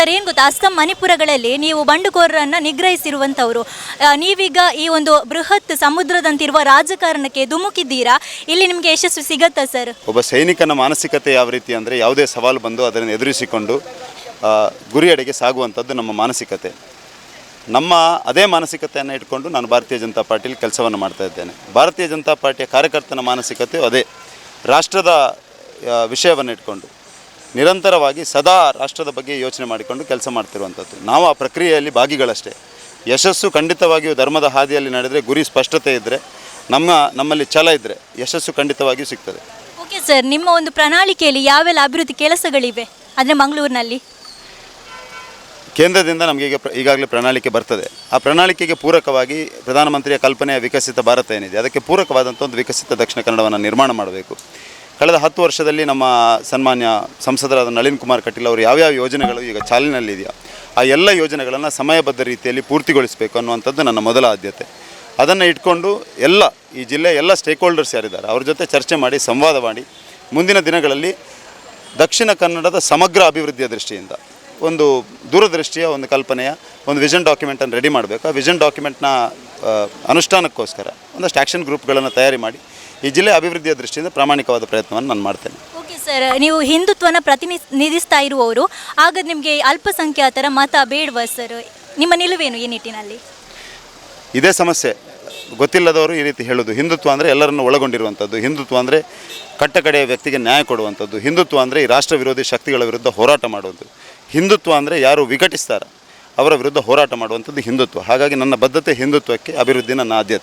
Sir ಏನು ಗೊತ್ತಾ, ಅಸ್ಸಾಂ ಮಣಿಪುರಗಳಲ್ಲಿ ನೀವು ಬಂಡುಕೋರರನ್ನು ನಿಗ್ರಹಿಸಿರುವಂಥವ್ರು. ನೀವೀಗ ಈ ಒಂದು ಬೃಹತ್ ಸಮುದ್ರದಂತಿರುವ ರಾಜಕಾರಣಕ್ಕೆ ಧುಮುಕಿದ್ದೀರಾ. ಇಲ್ಲಿ ನಿಮಗೆ ಯಶಸ್ಸು ಸಿಗತ್ತಾ ಸರ್? ಒಬ್ಬ ಸೈನಿಕನ ಮಾನಸಿಕತೆ ಯಾವ ರೀತಿ ಅಂದರೆ, ಯಾವುದೇ ಸವಾಲು ಬಂದು ಅದನ್ನು ಎದುರಿಸಿಕೊಂಡು ಗುರಿಯಡೆಗೆ ಸಾಗುವಂಥದ್ದು ನಮ್ಮ ಮಾನಸಿಕತೆ. ನಮ್ಮ ಅದೇ ಮಾನಸಿಕತೆಯನ್ನು ಇಟ್ಕೊಂಡು ನಾನು ಭಾರತೀಯ ಜನತಾ ಪಾರ್ಟಿಯಲ್ಲಿ ಕೆಲಸವನ್ನು ಮಾಡ್ತಾ ಇದ್ದೇನೆ. ಭಾರತೀಯ ಜನತಾ ಪಾರ್ಟಿಯ ಕಾರ್ಯಕರ್ತನ ಮಾನಸಿಕತೆಯು ಅದೇ, ರಾಷ್ಟ್ರದ ವಿಷಯವನ್ನು ಇಟ್ಕೊಂಡು ನಿರಂತರವಾಗಿ ಸದಾ ರಾಷ್ಟ್ರದ ಬಗ್ಗೆ ಯೋಚನೆ ಮಾಡಿಕೊಂಡು ಕೆಲಸ ಮಾಡ್ತಿರುವಂಥದ್ದು. ನಾವು ಆ ಪ್ರಕ್ರಿಯೆಯಲ್ಲಿ ಭಾಗಿಗಳಷ್ಟೇ. ಯಶಸ್ಸು ಖಂಡಿತವಾಗಿಯೂ ಧರ್ಮದ ಹಾದಿಯಲ್ಲಿ ನಡೆದರೆ, ಗುರಿ ಸ್ಪಷ್ಟತೆ ಇದ್ದರೆ, ನಮ್ಮಲ್ಲಿ ಛಲ ಇದ್ದರೆ ಯಶಸ್ಸು ಖಂಡಿತವಾಗಿಯೂ ಸಿಗ್ತದೆ. ಓಕೆ ಸರ್, ನಿಮ್ಮ ಒಂದು ಪ್ರಣಾಳಿಕೆಯಲ್ಲಿ ಯಾವೆಲ್ಲ ಅಭಿವೃದ್ಧಿ ಕೆಲಸಗಳಿವೆ ಅಂದರೆ ಮಂಗಳೂರಿನಲ್ಲಿ? ಕೇಂದ್ರದಿಂದ ನಮಗೆ ಈಗಾಗಲೇ ಪ್ರಣಾಳಿಕೆ ಬರ್ತದೆ. ಆ ಪ್ರಣಾಳಿಕೆಗೆ ಪೂರಕವಾಗಿ ಪ್ರಧಾನಮಂತ್ರಿಯ ಕಲ್ಪನೆಯ ವಿಕಸಿತ ಭಾರತ ಏನಿದೆ, ಅದಕ್ಕೆ ಪೂರಕವಾದಂಥ ಒಂದು ವಿಕಸಿತ ದಕ್ಷಿಣ ಕನ್ನಡವನ್ನು ನಿರ್ಮಾಣ ಮಾಡಬೇಕು. ಕಳೆದ 10 ವರ್ಷದಲ್ಲಿ ನಮ್ಮ ಸನ್ಮಾನ್ಯ ಸಂಸದರಾದ ನಳಿನ್ ಕುಮಾರ್ ಕಟೀಲ್ ಅವರು ಯಾವ್ಯಾವ ಯೋಜನೆಗಳು ಈಗ ಚಾಲನೆಯಲ್ಲಿದೆಯೋ ಆ ಎಲ್ಲ ಯೋಜನೆಗಳನ್ನು ಸಮಯಬದ್ಧ ರೀತಿಯಲ್ಲಿ ಪೂರ್ತಿಗೊಳಿಸಬೇಕು ಅನ್ನುವಂಥದ್ದು ನನ್ನ ಮೊದಲ ಆದ್ಯತೆ. ಅದನ್ನು ಇಟ್ಕೊಂಡು ಈ ಜಿಲ್ಲೆಯ ಎಲ್ಲ ಸ್ಟೇಕ್ ಹೋಲ್ಡರ್ಸ್ ಯಾರಿದ್ದಾರೆ ಅವ್ರ ಜೊತೆ ಚರ್ಚೆ ಮಾಡಿ, ಸಂವಾದ ಮಾಡಿ, ಮುಂದಿನ ದಿನಗಳಲ್ಲಿ ದಕ್ಷಿಣ ಕನ್ನಡದ ಸಮಗ್ರ ಅಭಿವೃದ್ಧಿಯ ದೃಷ್ಟಿಯಿಂದ ಒಂದು ದೂರದೃಷ್ಟಿಯ ಒಂದು ಕಲ್ಪನೆಯ ಒಂದು ವಿಷನ್ ಡಾಕ್ಯುಮೆಂಟನ್ನು ರೆಡಿ ಮಾಡಬೇಕು. ಆ ವಿಷನ್ ಡಾಕ್ಯುಮೆಂಟ್ನ ಅನುಷ್ಠಾನಕ್ಕೋಸ್ಕರ ಒಂದಷ್ಟು ಆ್ಯಕ್ಷನ್ ಗ್ರೂಪ್ಗಳನ್ನು ತಯಾರಿ ಮಾಡಿ ಈ ಜಿಲ್ಲೆ ಅಭಿವೃದ್ಧಿಯ ದೃಷ್ಟಿಯಿಂದ ಪ್ರಾಮಾಣಿಕವಾದ ಪ್ರಯತ್ನವನ್ನು ನಾನು ಮಾಡ್ತೇನೆ. ಓಕೆ ಸರ್, ನೀವು ಹಿಂದುತ್ವನ ಪ್ರತಿನಿಧಿಸ್ತಾ ಇರುವವರು, ಆಗ ನಿಮಗೆ ಅಲ್ಪಸಂಖ್ಯಾತರ ಮತ ಬೇಡವಾ ಸರ್? ನಿಮ್ಮ ನಿಲುವೇನು ಈ ನಿಟ್ಟಿನಲ್ಲಿ? ಇದೇ ಸಮಸ್ಯೆ. ಗೊತ್ತಿಲ್ಲದವರು ಈ ರೀತಿ ಹೇಳೋದು. ಹಿಂದುತ್ವ ಅಂದರೆ ಎಲ್ಲರನ್ನು ಒಳಗೊಂಡಿರುವಂಥದ್ದು. ಹಿಂದುತ್ವ ಅಂದರೆ ಕಟ್ಟಕಡೆಯ ವ್ಯಕ್ತಿಗೆ ನ್ಯಾಯ ಕೊಡುವಂಥದ್ದು. ಹಿಂದುತ್ವ ಅಂದರೆ ಈ ರಾಷ್ಟ್ರ ವಿರೋಧಿ ಶಕ್ತಿಗಳ ವಿರುದ್ಧ ಹೋರಾಟ ಮಾಡುವಂಥದ್ದು. ಹಿಂದುತ್ವ ಅಂದರೆ ಯಾರು ವಿಘಟಿಸ್ತಾರ ಅವರ ವಿರುದ್ಧ ಹೋರಾಟ ಮಾಡುವಂಥದ್ದು ಹಿಂದುತ್ವ. ಹಾಗಾಗಿ ನನ್ನ ಬದ್ಧತೆ ಹಿಂದುತ್ವಕ್ಕೆ, ಅಭಿವೃದ್ಧಿ ನನ್ನ ಆದ್ಯತೆ.